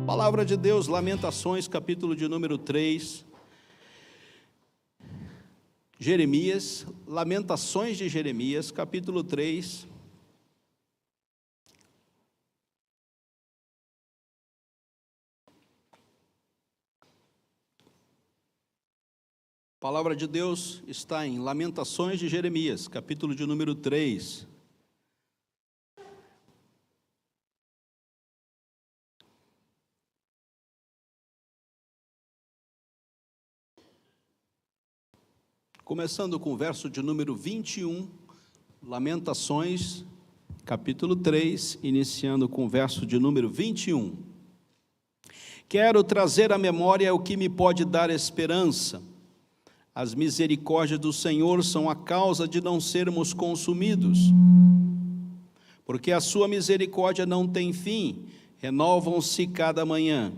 Palavra de Deus, Lamentações, capítulo de número 3. Jeremias, Lamentações de Jeremias, capítulo 3. A palavra de Deus está em Lamentações de Jeremias, capítulo de número 3. Começando com o verso de número 21, Lamentações, capítulo 3, iniciando com o verso de número 21. Quero trazer à memória o que me pode dar esperança. As misericórdias do Senhor são a causa de não sermos consumidos. Porque a sua misericórdia não tem fim, renovam-se cada manhã.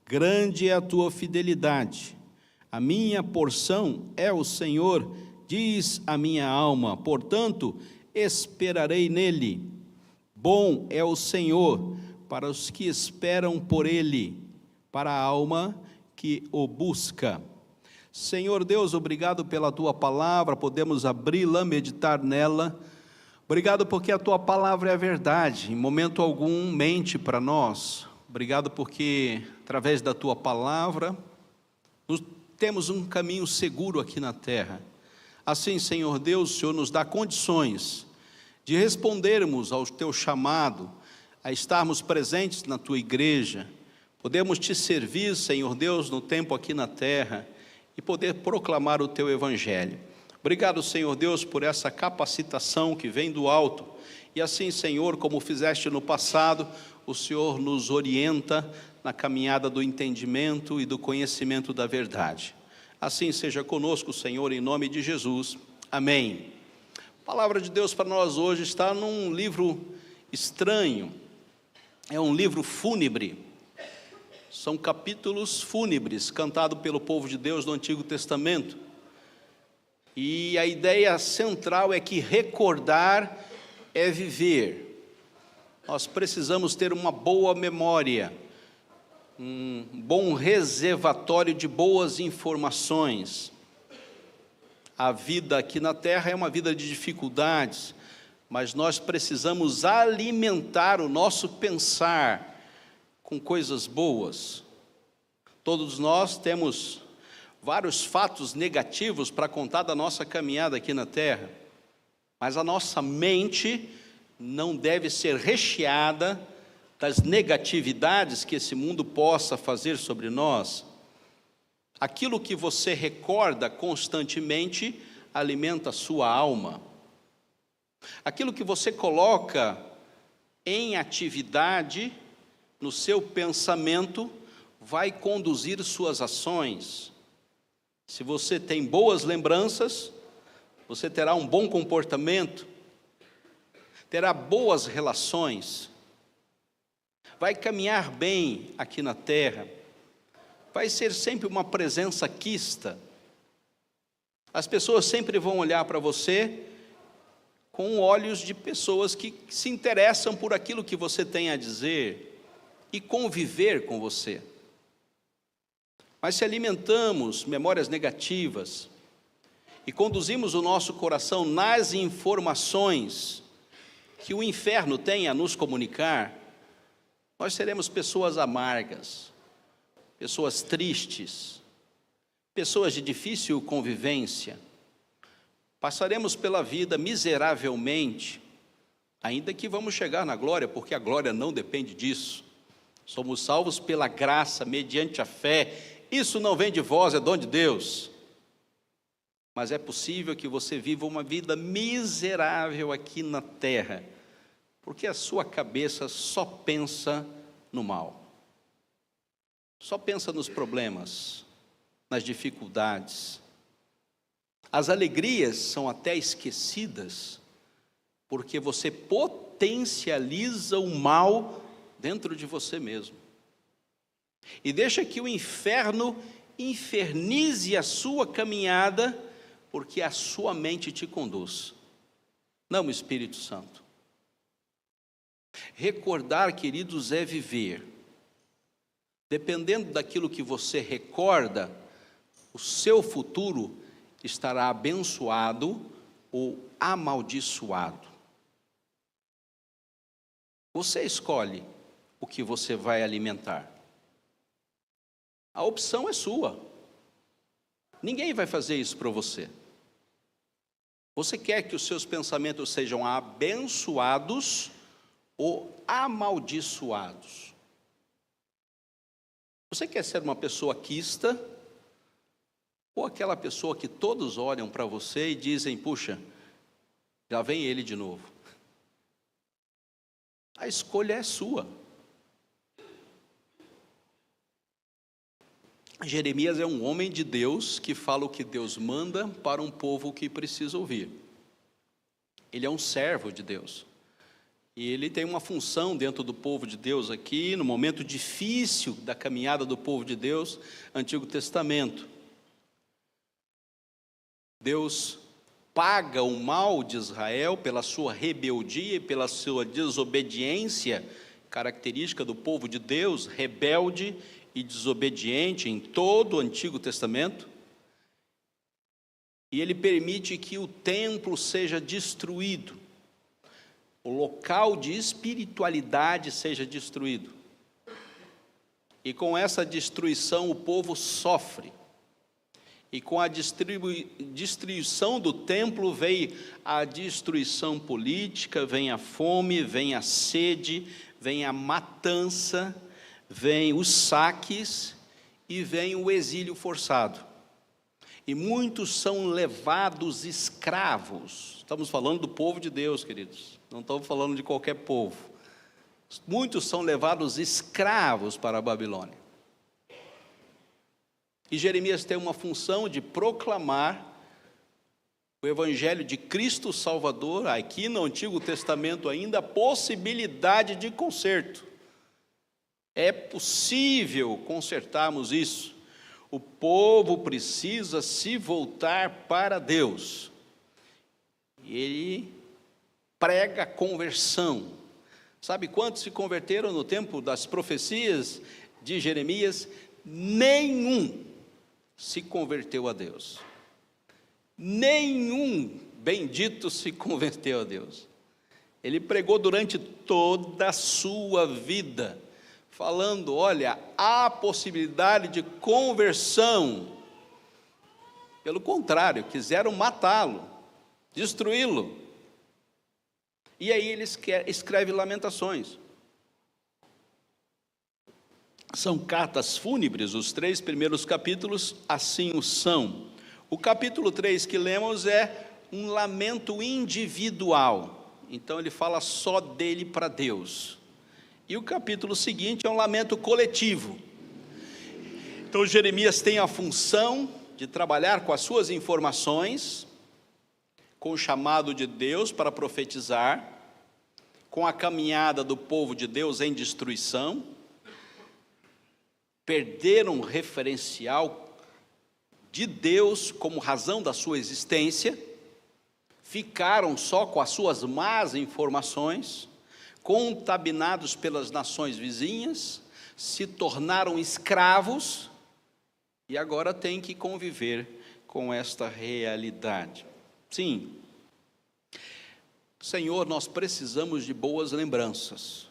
Grande é a tua fidelidade. A minha porção é o Senhor, diz a minha alma, portanto, esperarei nele. Bom é o Senhor para os que esperam por ele, para a alma que o busca. Senhor Deus, obrigado pela tua palavra, podemos abri-la, meditar nela. Obrigado porque a tua palavra é a verdade, em momento algum mente para nós. Obrigado porque, através da tua palavra, temos um caminho seguro aqui na terra. Assim, Senhor Deus, o Senhor nos dá condições de respondermos ao teu chamado, a estarmos presentes na tua igreja, podemos te servir, Senhor Deus, no tempo aqui na terra, e poder proclamar o teu evangelho. Obrigado, Senhor Deus, por essa capacitação que vem do alto, e assim, Senhor, como fizeste no passado, o Senhor nos orienta na caminhada do entendimento e do conhecimento da verdade. Assim seja conosco, Senhor, em nome de Jesus. Amém. A palavra de Deus para nós hoje está num livro estranho, é um livro fúnebre. São capítulos fúnebres, cantados pelo povo de Deus no Antigo Testamento. E a ideia central é que recordar é viver. Nós precisamos ter uma boa memória, um bom reservatório de boas informações. A vida aqui na terra é uma vida de dificuldades, mas nós precisamos alimentar o nosso pensar com coisas boas. Todos nós temos vários fatos negativos para contar da nossa caminhada aqui na terra, mas a nossa mente não deve ser recheada das negatividades que esse mundo possa fazer sobre nós. Aquilo que você recorda constantemente alimenta a sua alma. Aquilo que você coloca em atividade no seu pensamento vai conduzir suas ações. Se você tem boas lembranças, você terá um bom comportamento, terá boas relações, vai caminhar bem aqui na terra, vai ser sempre uma presença quista. As pessoas sempre vão olhar para você com olhos de pessoas que se interessam por aquilo que você tem a dizer e conviver com você. Mas se alimentamos memórias negativas e conduzimos o nosso coração nas informações que o inferno tem a nos comunicar, nós seremos pessoas amargas, pessoas tristes, pessoas de difícil convivência. Passaremos pela vida miseravelmente, ainda que vamos chegar na glória, porque a glória não depende disso. Somos salvos pela graça, mediante a fé. Isso não vem de vós, é dom de Deus. Mas é possível que você viva uma vida miserável aqui na terra, porque a sua cabeça só pensa no mal, só pensa nos problemas, nas dificuldades. As alegrias são até esquecidas, porque você potencializa o mal dentro de você mesmo. E deixa que o inferno infernize a sua caminhada, porque a sua mente te conduz, não o Espírito Santo. Recordar, queridos, é viver. Dependendo daquilo que você recorda, o seu futuro estará abençoado ou amaldiçoado. Você escolhe o que você vai alimentar. A opção é sua. Ninguém vai fazer isso para você. Você quer que os seus pensamentos sejam abençoados ou amaldiçoados? Você quer ser uma pessoa quista? Ou aquela pessoa que todos olham para você e dizem, puxa, já vem ele de novo? A escolha é sua. Jeremias é um homem de Deus que fala o que Deus manda para um povo que precisa ouvir. Ele é um servo de Deus. E ele tem uma função dentro do povo de Deus aqui, no momento difícil da caminhada do povo de Deus, Antigo Testamento. Deus paga o mal de Israel pela sua rebeldia e pela sua desobediência, característica do povo de Deus, rebelde e desobediente em todo o Antigo Testamento. E ele permite que o templo seja destruído, o local de espiritualidade seja destruído. E com essa destruição o povo sofre. E com a destruição do templo veio a destruição política, vem a fome, vem a sede, vem a matança, vem os saques e vem o exílio forçado. E muitos são levados escravos. Estamos falando do povo de Deus, queridos. Não estamos falando de qualquer povo. Muitos são levados escravos para a Babilônia. E Jeremias tem uma função de proclamar o Evangelho de Cristo Salvador, aqui no Antigo Testamento ainda, a possibilidade de conserto. É possível consertarmos isso. O povo precisa se voltar para Deus. E ele prega a conversão. Sabe quantos se converteram no tempo das profecias de Jeremias? Nenhum se converteu a Deus. Nenhum bendito se converteu a Deus. Ele pregou durante toda a sua vida, falando, olha, há possibilidade de conversão. Pelo contrário, quiseram matá-lo, destruí-lo. E aí ele escreve Lamentações. São cartas fúnebres, os 3 primeiros capítulos assim o são. O capítulo 3 que lemos é um lamento individual. Então ele fala só dele para Deus. E o capítulo seguinte é um lamento coletivo. Então Jeremias tem a função de trabalhar com as suas informações, com o chamado de Deus para profetizar, com a caminhada do povo de Deus em destruição, perderam um referencial de Deus como razão da sua existência, ficaram só com as suas más informações, contaminados pelas nações vizinhas, se tornaram escravos e agora têm que conviver com esta realidade. Sim, Senhor, nós precisamos de boas lembranças.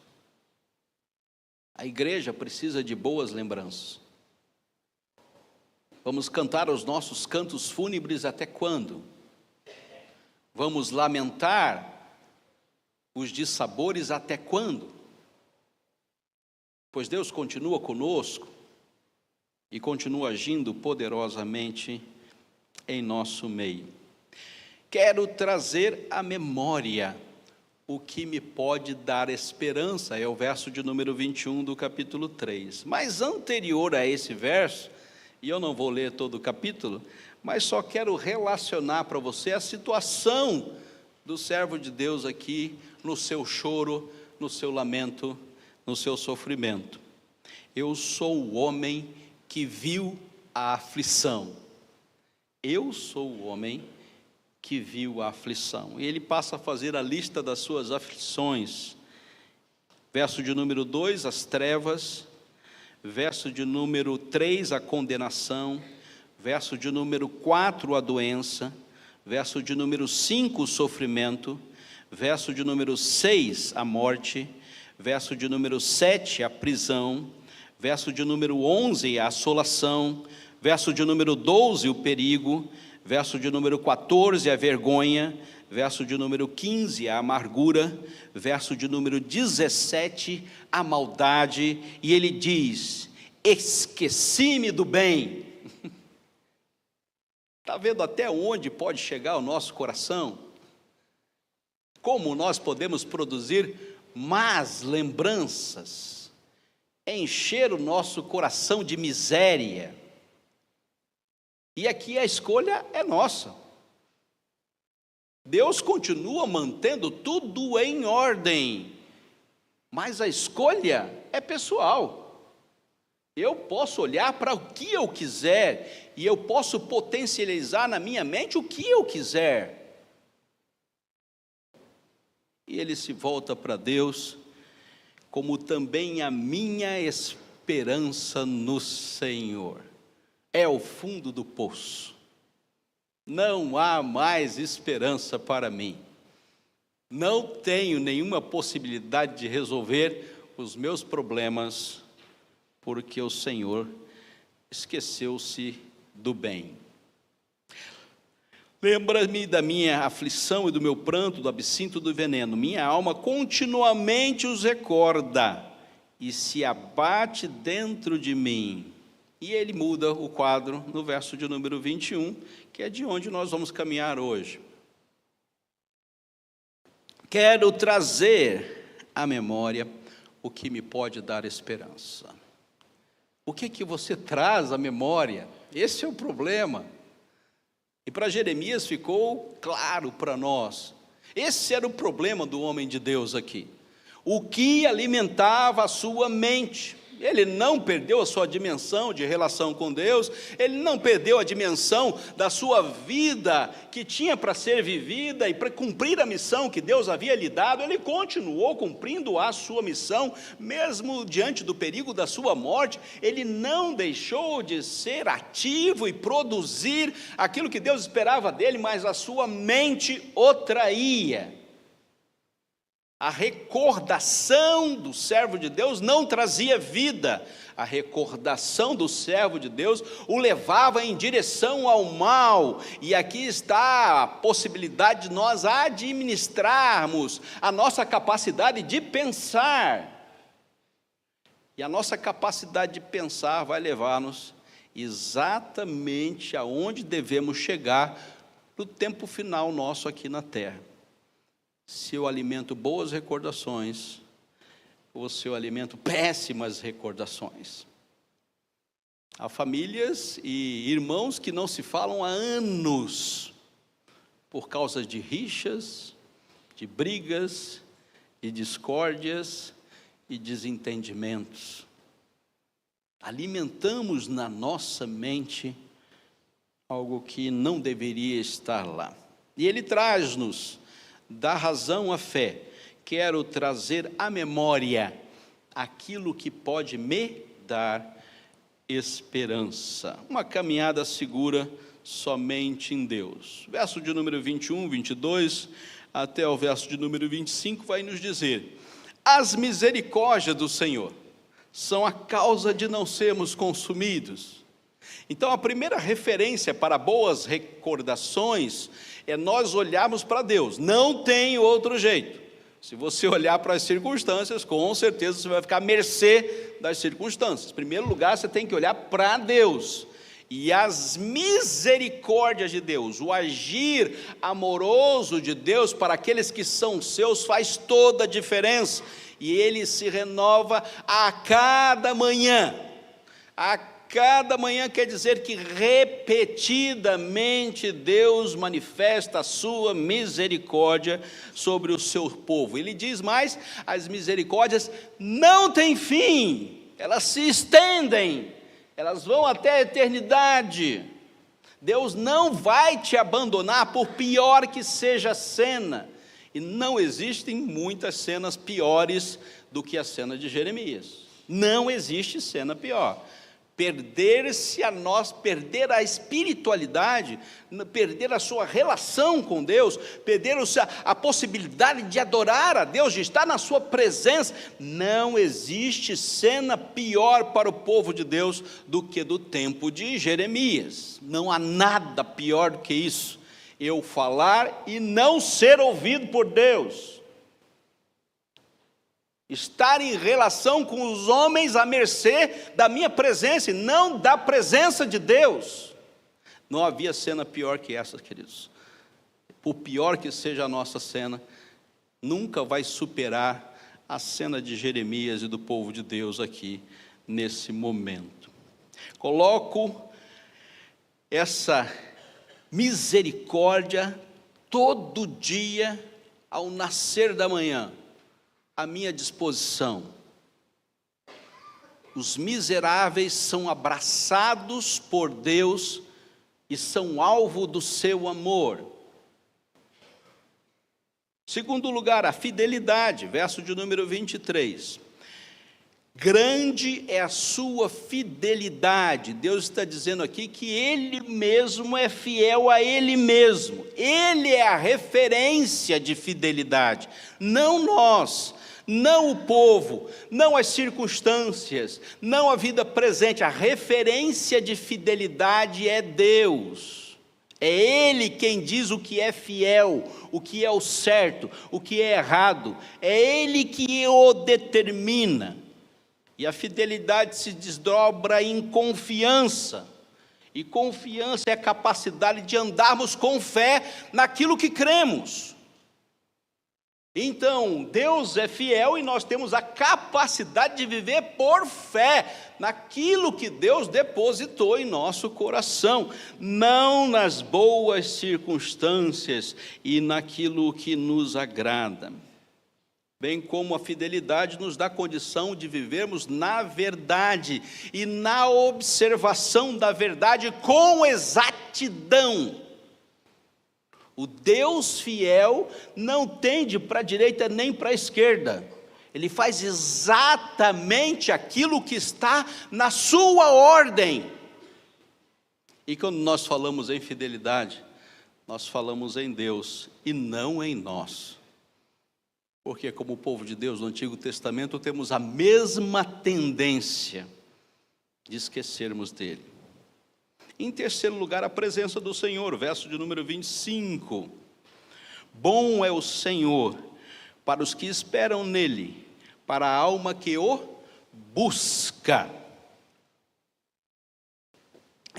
A igreja precisa de boas lembranças. Vamos cantar os nossos cantos fúnebres até quando? Vamos lamentar os dissabores até quando? Pois Deus continua conosco e continua agindo poderosamente em nosso meio. Quero trazer à memória o que me pode dar esperança, é o verso de número 21 do capítulo 3. Mas anterior a esse verso, e eu não vou ler todo o capítulo, mas só quero relacionar para você a situação do servo de Deus aqui, no seu choro, no seu lamento, no seu sofrimento. Eu sou o homem que viu a aflição. Eu sou o homem que viu a aflição. E ele passa a fazer a lista das suas aflições. Verso de número 2, as trevas. verso de número 3, a condenação, verso de número 4, a doença, verso de número 5, o sofrimento, verso de número 6, a morte, verso de número 7, a prisão, verso de número 11, a assolação, verso de número 12, o perigo, verso de número 14, a vergonha, verso de número 15, a amargura, verso de número 17, a maldade, e ele diz: esqueci-me do bem. Está vendo até onde pode chegar o nosso coração? Como nós podemos produzir más lembranças, encher o nosso coração de miséria. E aqui a escolha é nossa. Deus continua mantendo tudo em ordem, mas a escolha é pessoal. Eu posso olhar para o que eu quiser, e eu posso potencializar na minha mente o que eu quiser. E ele se volta para Deus, como também a minha esperança no Senhor é o fundo do poço. Não há mais esperança para mim. Não tenho nenhuma possibilidade de resolver os meus problemas, porque o Senhor esqueceu-se do bem. Lembra-me da minha aflição e do meu pranto, do absinto e do veneno. Minha alma continuamente os recorda e se abate dentro de mim. E ele muda o quadro no verso de número 21, que é de onde nós vamos caminhar hoje. Quero trazer à memória o que me pode dar esperança. O que você traz à memória? Esse é o problema. E para Jeremias ficou claro para nós. Esse era o problema do homem de Deus aqui. O que alimentava a sua mente. Ele não perdeu a sua dimensão de relação com Deus, ele não perdeu a dimensão da sua vida que tinha para ser vivida e para cumprir a missão que Deus havia lhe dado. Ele continuou cumprindo a sua missão, mesmo diante do perigo da sua morte. Ele não deixou de ser ativo e produzir aquilo que Deus esperava dele, mas a sua mente o traía. A recordação do servo de Deus não trazia vida. A recordação do servo de Deus o levava em direção ao mal. E aqui está a possibilidade de nós administrarmos a nossa capacidade de pensar. E a nossa capacidade de pensar vai levar-nos exatamente aonde devemos chegar no tempo final nosso aqui na terra. Se eu alimento boas recordações, ou se eu alimento péssimas recordações. Há famílias e irmãos que não se falam há anos, por causa de rixas, de brigas, de discórdias e desentendimentos. Alimentamos na nossa mente algo que não deveria estar lá. E ele traz-nos da razão à fé. Quero trazer à memória aquilo que pode me dar esperança. Uma caminhada segura somente em Deus. Verso de número 21, 22, até o verso de número 25, vai nos dizer: as misericórdias do Senhor são a causa de não sermos consumidos. Então, a primeira referência para boas recordações é nós olharmos para Deus. Não tem outro jeito. Se você olhar para as circunstâncias, com certeza você vai ficar à mercê das circunstâncias. Em primeiro lugar, você tem que olhar para Deus. E as misericórdias de Deus, o agir amoroso de Deus para aqueles que são seus, faz toda a diferença. E Ele se renova a cada manhã. Cada manhã quer dizer que repetidamente Deus manifesta a sua misericórdia sobre o seu povo. Ele diz mais: as misericórdias não têm fim, elas se estendem, elas vão até a eternidade. Deus não vai te abandonar, por pior que seja a cena. E não existem muitas cenas piores do que a cena de Jeremias. Não existe cena pior. Perder-se a nós, perder a espiritualidade, perder a sua relação com Deus, perder a possibilidade de adorar a Deus, de estar na sua presença. Não existe cena pior para o povo de Deus do que do tempo de Jeremias. Não há nada pior do que isso. Eu falar e não ser ouvido por Deus. Estar em relação com os homens à mercê da minha presença e não da presença de Deus. Não havia cena pior que essa, queridos. Por pior que seja a nossa cena, nunca vai superar a cena de Jeremias e do povo de Deus aqui, nesse momento. Coloco essa misericórdia todo dia ao nascer da manhã à minha disposição. Os miseráveis são abraçados por Deus e são alvo do seu amor. Segundo lugar, a fidelidade, verso de número 23. Grande é a sua fidelidade. Deus está dizendo aqui que Ele mesmo é fiel a Ele mesmo. Ele é a referência de fidelidade, não nós, não o povo, não as circunstâncias, não a vida presente. A referência de fidelidade é Deus. É Ele quem diz o que é fiel, o que é o certo, o que é errado. É Ele que o determina. E a fidelidade se desdobra em confiança. E confiança é a capacidade de andarmos com fé naquilo que cremos. Então, Deus é fiel e nós temos a capacidade de viver por fé naquilo que Deus depositou em nosso coração, não nas boas circunstâncias e naquilo que nos agrada. Bem como a fidelidade nos dá condição de vivermos na verdade e na observação da verdade com exatidão. O Deus fiel não tende para a direita nem para a esquerda. Ele faz exatamente aquilo que está na sua ordem. E quando nós falamos em fidelidade, nós falamos em Deus e não em nós. Porque como o povo de Deus no Antigo Testamento, temos a mesma tendência de esquecermos dele. Em terceiro lugar, a presença do Senhor, verso de número 25. Bom é o Senhor para os que esperam nele, para a alma que o busca.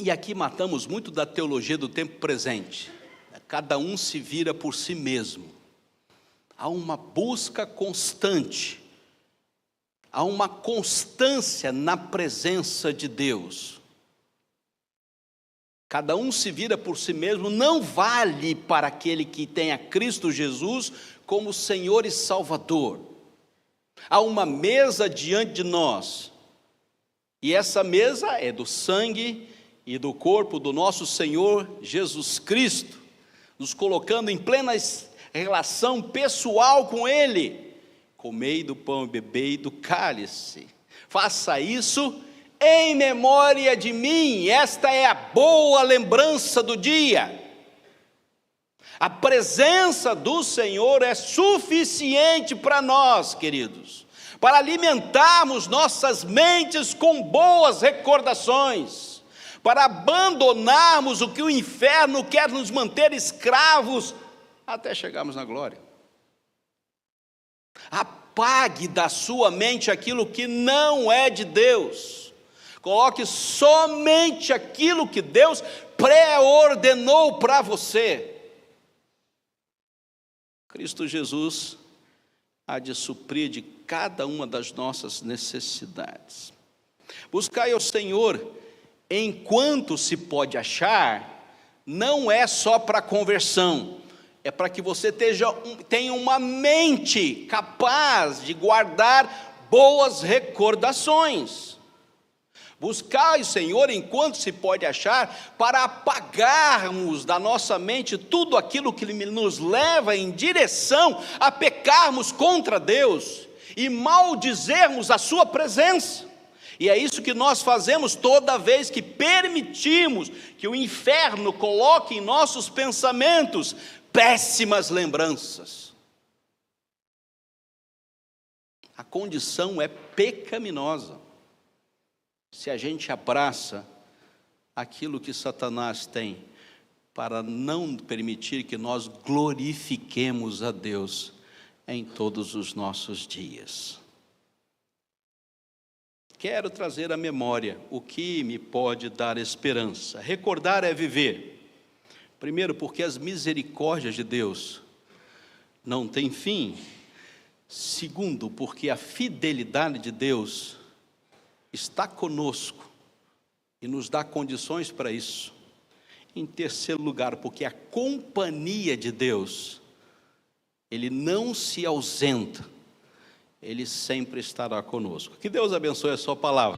E aqui matamos muito da teologia do tempo presente. Cada um se vira por si mesmo. Há uma busca constante, há uma constância na presença de Deus. Cada um se vira por si mesmo, não vale para aquele que tem a Cristo Jesus como Senhor e Salvador. Há uma mesa diante de nós, e essa mesa é do sangue e do corpo do nosso Senhor Jesus Cristo, nos colocando em plena relação pessoal com Ele. Comei do pão e bebei do cálice. Faça isso em memória de mim. Esta é a boa lembrança do dia. A presença do Senhor é suficiente para nós, queridos, para alimentarmos nossas mentes com boas recordações, para abandonarmos o que o inferno quer nos manter escravos até chegarmos na glória. Apague da sua mente aquilo que não é de Deus. Coloque somente aquilo que Deus pré-ordenou para você. Cristo Jesus há de suprir de cada uma das nossas necessidades. Buscai ao Senhor enquanto se pode achar, não é só para conversão. É para que você tenha uma mente capaz de guardar boas recordações. Buscar o Senhor enquanto se pode achar, para apagarmos da nossa mente tudo aquilo que nos leva em direção a pecarmos contra Deus e maldizermos a sua presença. E é isso que nós fazemos toda vez que permitimos que o inferno coloque em nossos pensamentos péssimas lembranças. A condição é pecaminosa se a gente abraça aquilo que Satanás tem para não permitir que nós glorifiquemos a Deus em todos os nossos dias. Quero trazer à memória o que me pode dar esperança. Recordar é viver. Primeiro, porque as misericórdias de Deus não têm fim. Segundo, porque a fidelidade de Deus está conosco e nos dá condições para isso. Em terceiro lugar, porque a companhia de Deus, Ele não se ausenta, Ele sempre estará conosco. Que Deus abençoe a sua palavra.